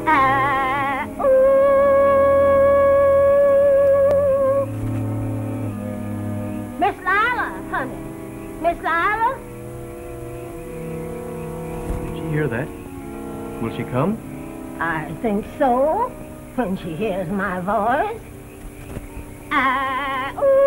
Ooh. Miss Lila, honey. Miss Lila? Did she hear that? Will she come? I think so, when she hears my voice. Ooh.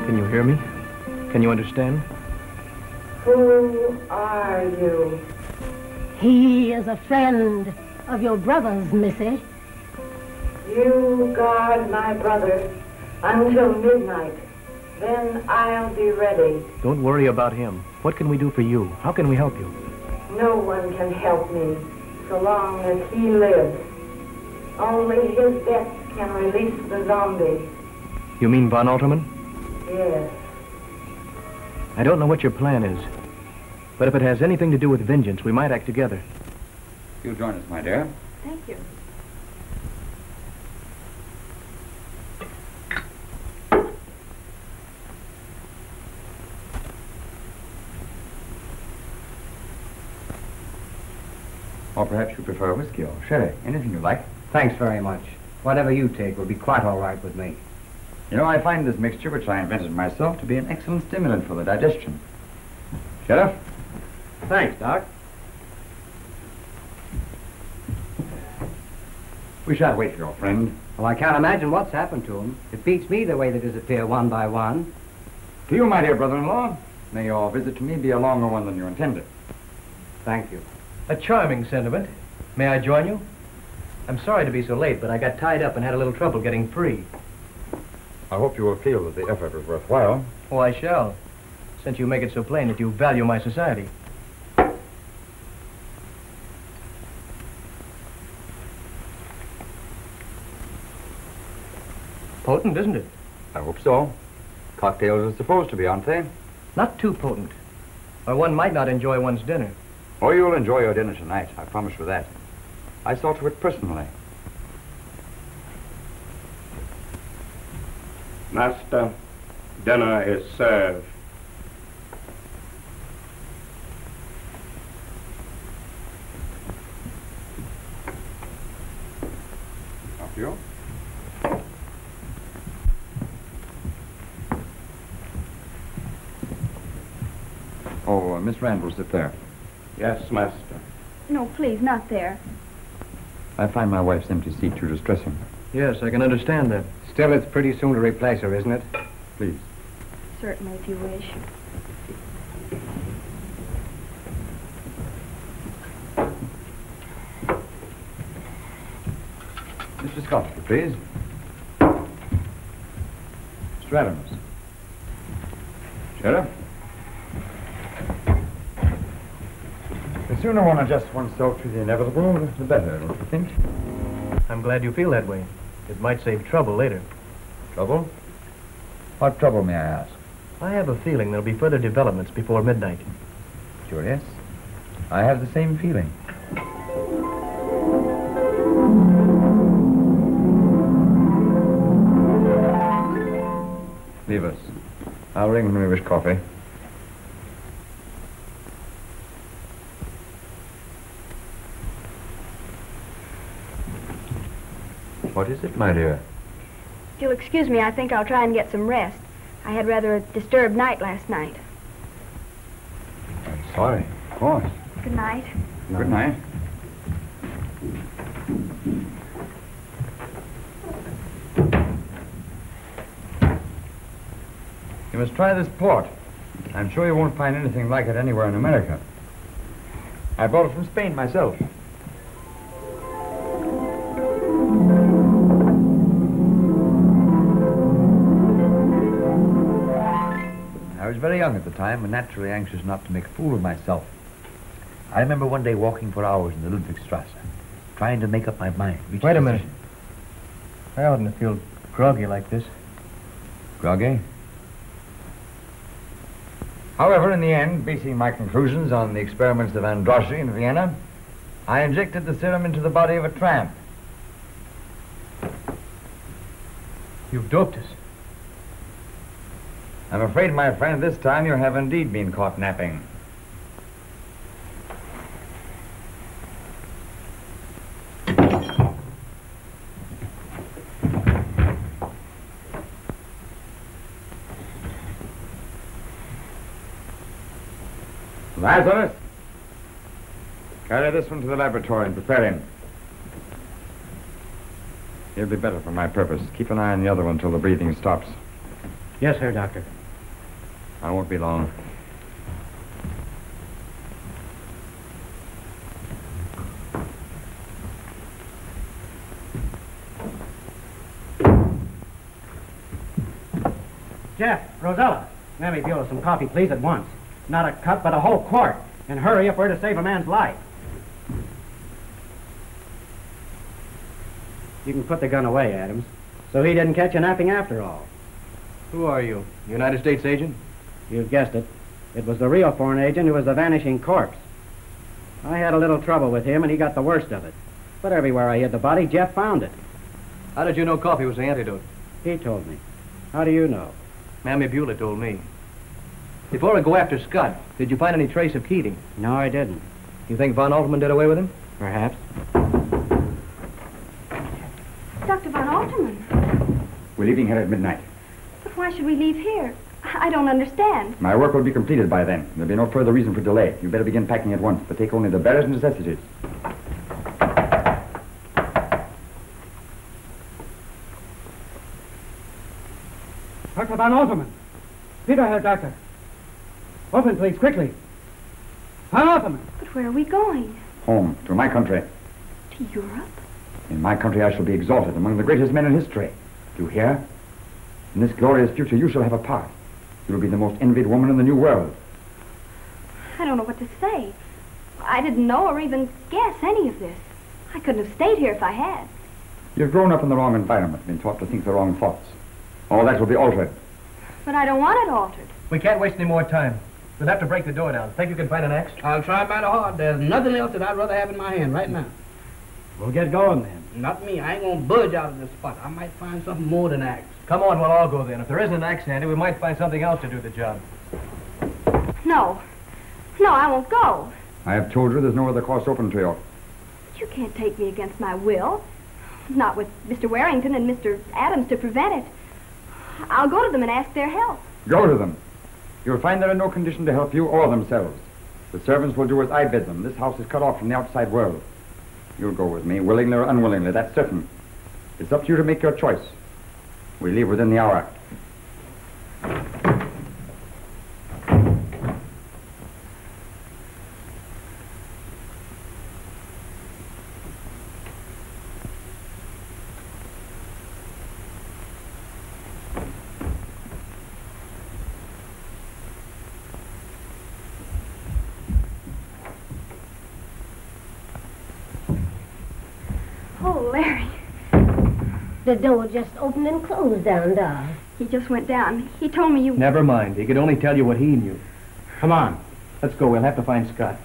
Can you hear me? Can you understand? Who are you? He is a friend of your brother's, Missy. You guard my brother until midnight. Then I'll be ready. Don't worry about him. What can we do for you? How can we help you? No one can help me so long as he lives. Only his death can release the zombie. You mean Von Alterman? Yes. I don't know what your plan is, but if it has anything to do with vengeance, we might act together. You'll join us, my dear. Thank you. Or perhaps you prefer whiskey or sherry. Anything you like. Thanks very much. Whatever you take will be quite all right with me. You know, I find this mixture, which I invented myself, to be an excellent stimulant for the digestion. Sheriff? Thanks, Doc. We shan't wait for your friend. Well, I can't imagine what's happened to him. It beats me the way they disappear one by one. To you, my dear brother-in-law, may your visit to me be a longer one than you intended. Thank you. A charming sentiment. May I join you? I'm sorry to be so late, but I got tied up and had a little trouble getting free. I hope you will feel that the effort was worthwhile. Oh, I shall, since you make it so plain that you value my society. Potent, isn't it? I hope so. Cocktails are supposed to be, aren't they? Not too potent, or one might not enjoy one's dinner. Oh, you'll enjoy your dinner tonight, I promise you that. I saw to it personally. Master, dinner is served. After you. Oh, Miss Rand will sit there. Yes, master. No, please, not there. I find my wife's empty seat too distressing. Yes, I can understand that. Still, it's pretty soon to replace her, isn't it? Please. Certainly, if you wish. Mr. Scott, if you please. Mr. Adams. Sheriff? The sooner one adjusts oneself to the inevitable, the better, don't you think? I'm glad you feel that way. It might save trouble later. Trouble? What trouble, may I ask? I have a feeling there'll be further developments before midnight. Curious. I have the same feeling. Leave us. I'll ring when we wish coffee. What is it, my dear? If you'll excuse me, I think I'll try and get some rest. I had rather a disturbed night last night. I'm sorry. Of course. Good night. Good night. You must try this port. I'm sure you won't find anything like it anywhere in America. I brought it from Spain myself. I was very young at the time and naturally anxious not to make a fool of myself. I remember one day walking for hours in the Ludwigstrasse, trying to make up my mind. Wait a minute. I oughtn't to feel groggy like this. Groggy? However, in the end, basing my conclusions on the experiments of Androssi in Vienna, I injected the serum into the body of a tramp. You've doped us. I'm afraid, my friend, this time you have indeed been caught napping. Lazarus, carry this one to the laboratory and prepare him. He'll be better for my purpose. Keep an eye on the other one until the breathing stops. Yes, sir, Doctor. I won't be long. Jeff, Rosella, let me Buell some coffee, please, at once. Not a cup, but a whole quart. And hurry if we're to save a man's life. You can put the gun away, Adams. So he didn't catch you napping after all. Who are you? United States agent? You've guessed it. It was the real foreign agent who was the vanishing corpse. I had a little trouble with him, and he got the worst of it. But everywhere I hid the body, Jeff found it. How did you know coffee was the antidote? He told me. How do you know? Mammy Beulah told me. Before I go after Scott, did you find any trace of Keating? No, I didn't. You think Von Alterman did away with him? Perhaps. Dr. Von Alterman. We're leaving here at midnight. But why should we leave here? I don't understand. My work will be completed by then. There'll be no further reason for delay. You better begin packing at once, but take only the barest necessities. Dr. Von Alterman. Peter here, Doctor. Open, please, quickly. Von Alterman. But where are we going? Home, to my country. To Europe? In my country, I shall be exalted among the greatest men in history. Do you hear? In this glorious future, you shall have a part. You will be the most envied woman in the new world. I don't know what to say. I didn't know or even guess any of this. I couldn't have stayed here if I had. You've grown up in the wrong environment, been taught to think the wrong thoughts. All that will be altered. But I don't want it altered. We can't waste any more time. We'll have to break the door down. Think you can find an axe? I'll try mighty hard. There's nothing else that I'd rather have in my hand right now. We'll get going then. Not me. I ain't gonna budge out of this spot. I might find something more than axe. Come on, we'll all go then. If there isn't an axe handy, we might find something else to do the job. No. No, I won't go. I have told you there's no other course open to you. You can't take me against my will. Not with Mr. Warrington and Mr. Adams to prevent it. I'll go to them and ask their help. Go to them. You'll find they're in no condition to help you or themselves. The servants will do as I bid them. This house is cut off from the outside world. You'll go with me, willingly or unwillingly, that's certain. It's up to you to make your choice. We leave within the hour. Oh, Larry. The door just opened and closed down, Doll. He just went down. He told me you... Never mind. He could only tell you what he knew. Come on. Let's go. We'll have to find Scott.